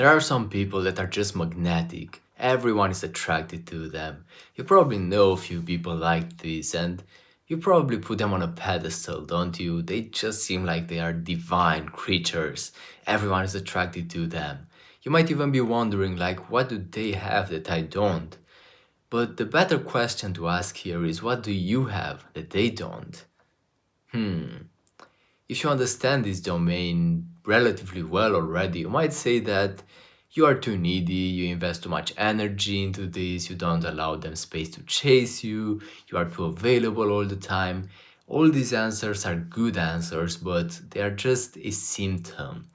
There are some people that are just magnetic. Everyone is attracted to them. You probably know a few people like this, and you probably put them on a pedestal, don't you? They just seem like they are divine creatures. Everyone is attracted to them. You might even be wondering, like, what do they have that I don't? But the better question to ask here is, what do you have that they don't? If you understand this domain relatively well already, you might say that you are too needy, you invest too much energy into this, you don't allow them space to chase you are too available all the time. All these answers are good answers, but they are just a symptom.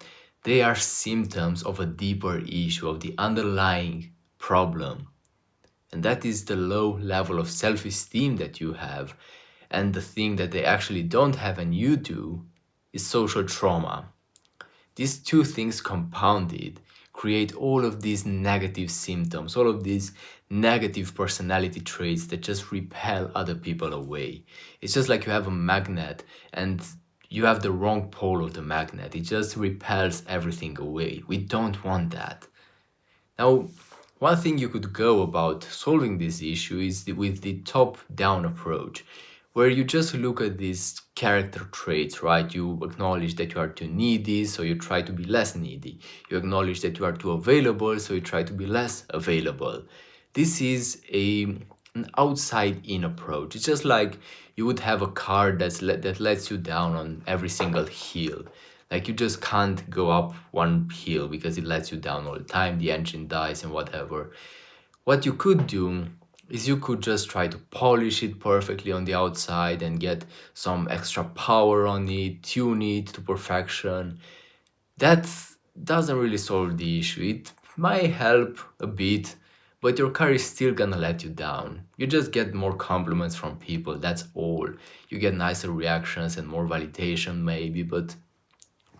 They are symptoms of a deeper issue, of the underlying problem. And that is the low level of self esteem that you have. And the thing that they actually don't have and you do is social trauma. These two things compounded create all of these negative symptoms, all of these negative personality traits that just repel other people away. It's just like you have a magnet and you have the wrong pole of the magnet. It just repels everything away. We don't want that. Now, one thing you could go about solving this issue is with the top-down approach, where you just look at these character traits, right? You acknowledge that you are too needy, so you try to be less needy. You acknowledge that you are too available, so you try to be less available. This is an outside-in approach. It's just like you would have a car that lets you down on every single hill. Like you just can't go up one hill because it lets you down all the time, the engine dies and whatever. What you could do is you could just try to polish it perfectly on the outside and get some extra power on it, tune it to perfection. That doesn't really solve the issue. It might help a bit, but your car is still gonna let you down. You just get more compliments from people, that's all. You get nicer reactions and more validation maybe, but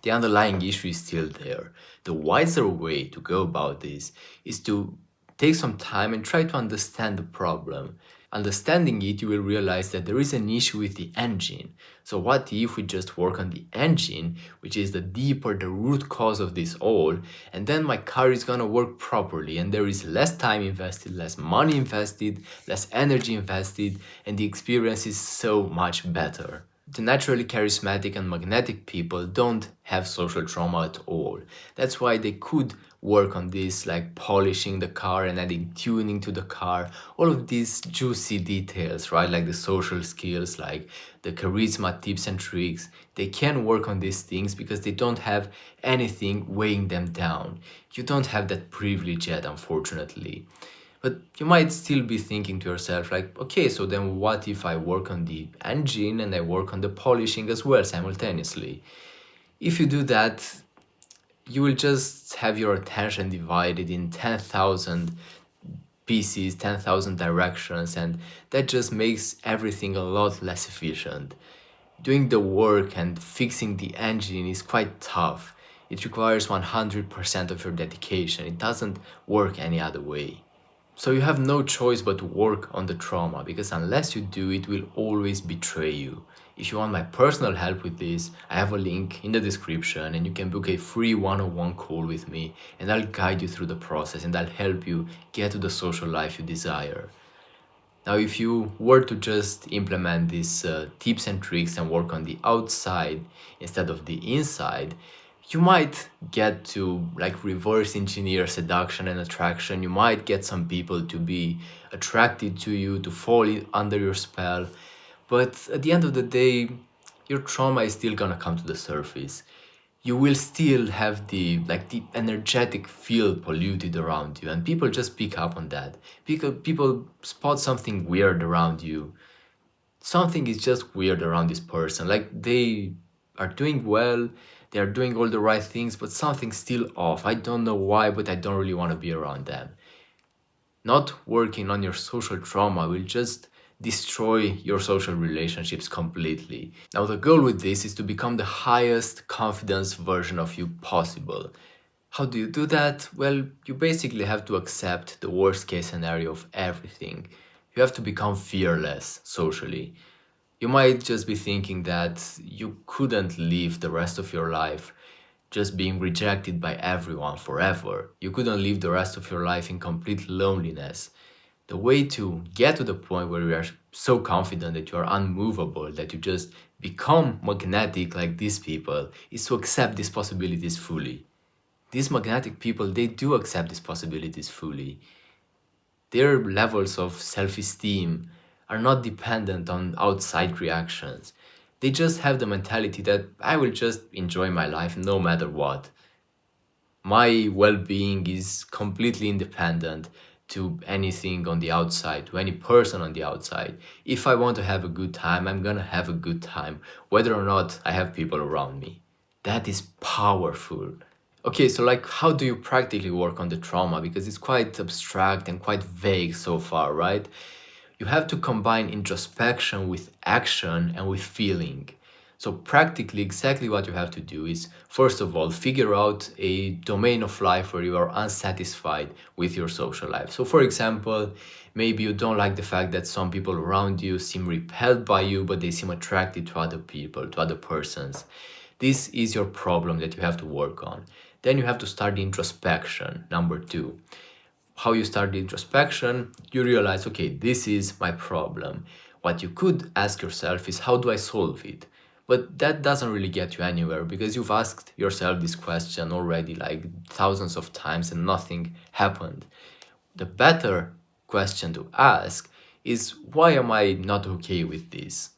the underlying issue is still there. The wiser way to go about this is to take some time and try to understand the problem. Understanding it, you will realize that there is an issue with the engine. So, what if we just work on the engine, which is the deeper, the root cause of this all, and then my car is gonna work properly, and there is less time invested, less money invested, less energy invested, and the experience is so much better. The naturally charismatic and magnetic people don't have social trauma at all. That's why they could work on this, like polishing the car and adding tuning to the car, all of these juicy details, right? Like the social skills, like the charisma tips and tricks. They can work on these things because they don't have anything weighing them down. You don't have that privilege yet, unfortunately. But you might still be thinking to yourself, like, okay, so then what if I work on the engine and I work on the polishing as well simultaneously? If you do that, you will just have your attention divided in 10,000 pieces, 10,000 directions, and that just makes everything a lot less efficient. Doing the work and fixing the engine is quite tough. It requires 100% of your dedication. It doesn't work any other way. So you have no choice but to work on the trauma because unless you do, it will always betray you. If you want my personal help with this, I have a link in the description and you can book a free one-on-one call with me and I'll guide you through the process and I'll help you get to the social life you desire. Now, if you were to just implement these tips and tricks and work on the outside instead of the inside, you might get to like reverse engineer seduction and attraction. You might get some people to be attracted to you, to fall under your spell. But at the end of the day, your trauma is still gonna come to the surface. You will still have the energetic field polluted around you and people just pick up on that. People spot something weird around you. Something is just weird around this person. Like they are doing well, they are doing all the right things, but something's still off. I don't know why, but I don't really want to be around them. Not working on your social trauma will just destroy your social relationships completely. Now, the goal with this is to become the highest confidence version of you possible. How do you do that? Well, you basically have to accept the worst case scenario of everything. You have to become fearless socially. You might just be thinking that you couldn't live the rest of your life just being rejected by everyone forever. You couldn't live the rest of your life in complete loneliness. The way to get to the point where you are so confident that you are unmovable, that you just become magnetic like these people, is to accept these possibilities fully. These magnetic people, they do accept these possibilities fully. Their levels of self esteem are not dependent on outside reactions. They just have the mentality that I will just enjoy my life no matter what. My well being is completely independent to anything on the outside, to any person on the outside. If I want to have a good time, I'm gonna have a good time, whether or not I have people around me. That is powerful. Okay, so like, how do you practically work on the trauma? Because it's quite abstract and quite vague so far, right? You have to combine introspection with action and with feeling. So, practically, exactly what you have to do is first of all, figure out a domain of life where you are unsatisfied with your social life. So, for example, maybe you don't like the fact that some people around you seem repelled by you, but they seem attracted to other people, to other persons. This is your problem that you have to work on. Then you have to start the introspection, number two. How you start the introspection, you realize, okay, this is my problem. What you could ask yourself is, how do I solve it? But that doesn't really get you anywhere because you've asked yourself this question already like thousands of times and nothing happened. The better question to ask is, why am I not okay with this?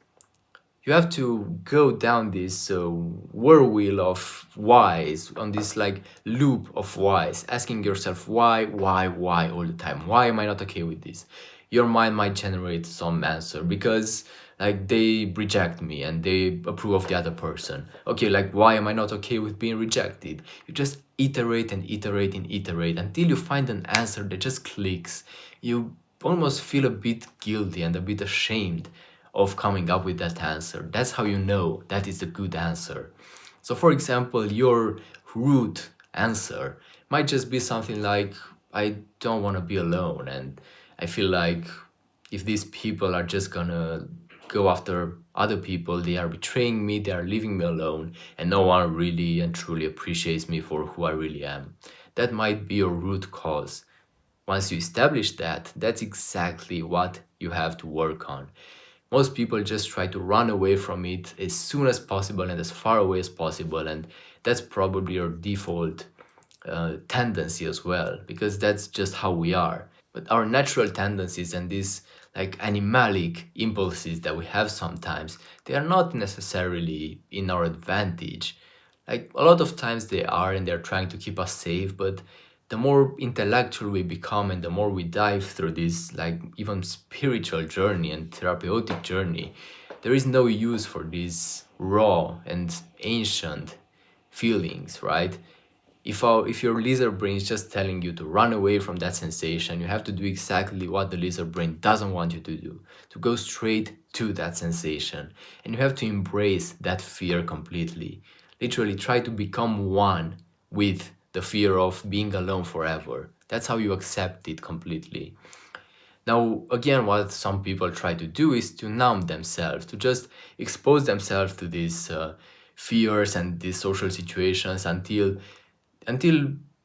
You have to go down this whirlwill of whys, on this like loop of whys, asking yourself why all the time. Why am I not okay with this? Your mind might generate some answer because like they reject me and they approve of the other person. Okay, like why am I not okay with being rejected? You just iterate and iterate and iterate until you find an answer that just clicks. You almost feel a bit guilty and a bit ashamed of coming up with that answer. That's how you know that is the good answer. So, for example, your root answer might just be something like, I don't want to be alone, and I feel like if these people are just gonna go after other people, they are betraying me, they are leaving me alone, and no one really and truly appreciates me for who I really am. That might be your root cause. Once you establish that, that's exactly what you have to work on. Most people just try to run away from it as soon as possible and as far away as possible, and that's probably your default tendency as well, because that's just how we are. But our natural tendencies and these like animalic impulses that we have sometimes, they are not necessarily in our advantage. Like a lot of times they are, and they're trying to keep us safe, but the more intellectual we become and the more we dive through this like even spiritual journey and therapeutic journey, there is no use for these raw and ancient feelings, right? If your lizard brain is just telling you to run away from that sensation, you have to do exactly what the lizard brain doesn't want you to do, to go straight to that sensation. And you have to embrace that fear completely. Literally try to become one with the fear of being alone forever. That's how you accept it completely. Now, again, what some people try to do is to numb themselves, to just expose themselves to these fears and these social situations until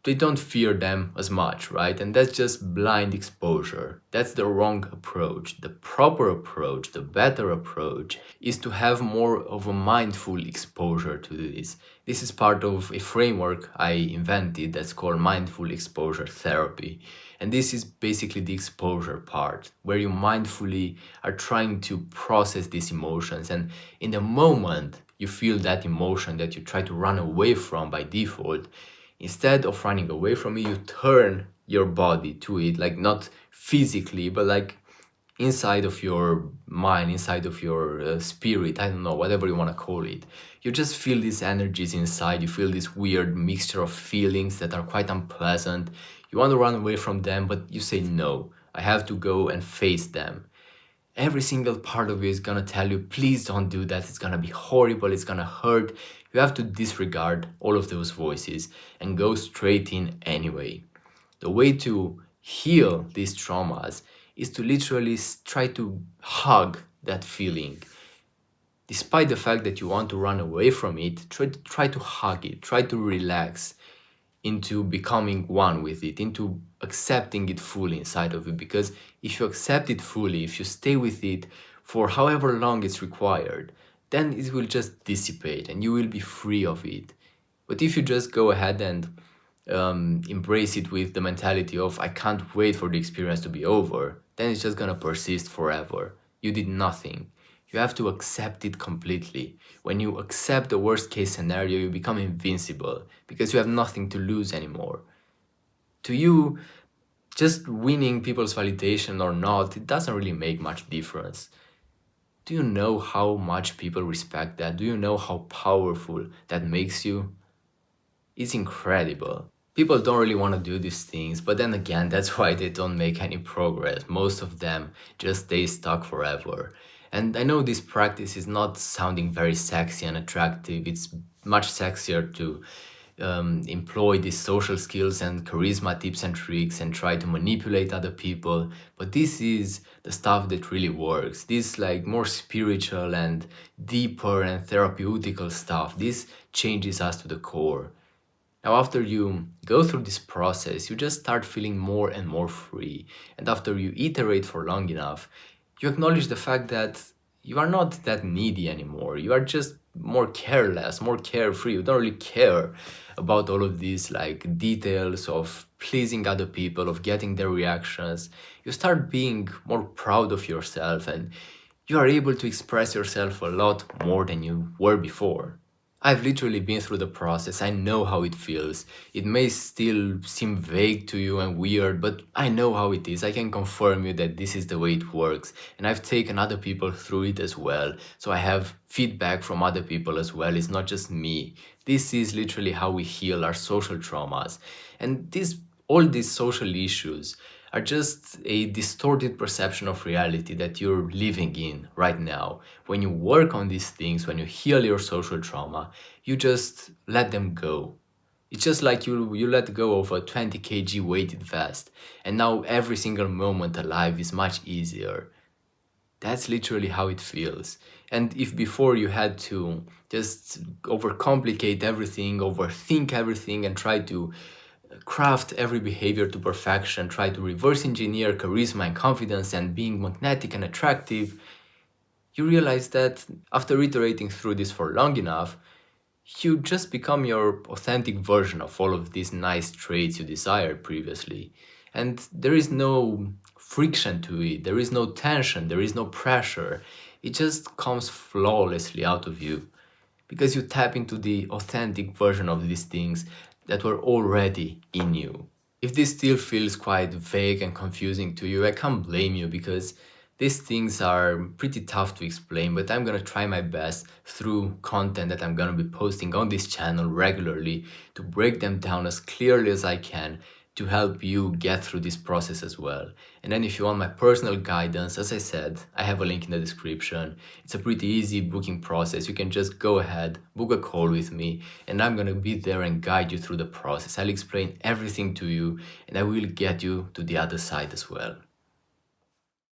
they don't fear them as much, right? And that's just blind exposure. That's the wrong approach. The proper approach, the better approach, is to have more of a mindful exposure to this. This is part of a framework I invented that's called mindful exposure therapy. And this is basically the exposure part, where you mindfully are trying to process these emotions. And in the moment you feel that emotion that you try to run away from by default, instead of running away from it, you turn your body to it, like not physically, but like inside of your mind, inside of your spirit, I don't know, whatever you want to call it. You just feel these energies inside, you feel this weird mixture of feelings that are quite unpleasant. You want to run away from them, but you say, no, I have to go and face them. Every single part of you is gonna tell you, please don't do that, it's gonna be horrible, it's gonna hurt. You have to disregard all of those voices and go straight in anyway. The way to heal these traumas is to literally try to hug that feeling. despite the fact that you want to run away from it, try to hug it, try to relax into becoming one with it, into accepting it fully inside of you. Because if you accept it fully, if you stay with it for however long it's required, then it will just dissipate and you will be free of it. But if you just go ahead and embrace it with the mentality of, I can't wait for the experience to be over, then it's just gonna persist forever. You did nothing. You have to accept it completely. When you accept the worst case scenario, you become invincible because you have nothing to lose anymore. To you, just winning people's validation or not, it doesn't really make much difference. Do you know how much people respect that? Do you know how powerful that makes you? It's incredible. People don't really want to do these things, but then again, that's why they don't make any progress. Most of them just stay stuck forever. And I know this practice is not sounding very sexy and attractive. It's much sexier to employ these social skills and charisma tips and tricks and try to manipulate other people. But this is the stuff that really works. This like more spiritual and deeper and therapeutical stuff. This changes us to the core. Now, after you go through this process, you just start feeling more and more free. And after you iterate for long enough, you acknowledge the fact that you are not that needy anymore. You are just more careless, more carefree. You don't really care about all of these like details of pleasing other people, of getting their reactions. You start being more proud of yourself and you are able to express yourself a lot more than you were before. I've literally been through the process. I know how it feels. It may still seem vague to you and weird, but I know how it is. I can confirm you that this is the way it works. And I've taken other people through it as well. So I have feedback from other people as well. It's not just me. This is literally how we heal our social traumas. And all these social issues are just a distorted perception of reality that you're living in right now. When you work on these things, when you heal your social trauma, you just let them go. It's just like you let go of a 20 kg weighted vest, and now every single moment alive is much easier. That's literally how it feels. And if before you had to just overcomplicate everything, overthink everything, and try to craft every behavior to perfection, try to reverse engineer charisma and confidence and being magnetic and attractive, you realize that after iterating through this for long enough, you just become your authentic version of all of these nice traits you desired previously. And there is no friction to it, there is no tension, there is no pressure. It just comes flawlessly out of you because you tap into the authentic version of these things that were already in you. If this still feels quite vague and confusing to you, I can't blame you because these things are pretty tough to explain, but I'm gonna try my best through content that I'm gonna be posting on this channel regularly to break them down as clearly as I can to help you get through this process as well. And then if you want my personal guidance, as I said, I have a link in the description. It's a pretty easy booking process. You can just go ahead, book a call with me, and I'm gonna be there and guide you through the process. I'll explain everything to you and I will get you to the other side as well.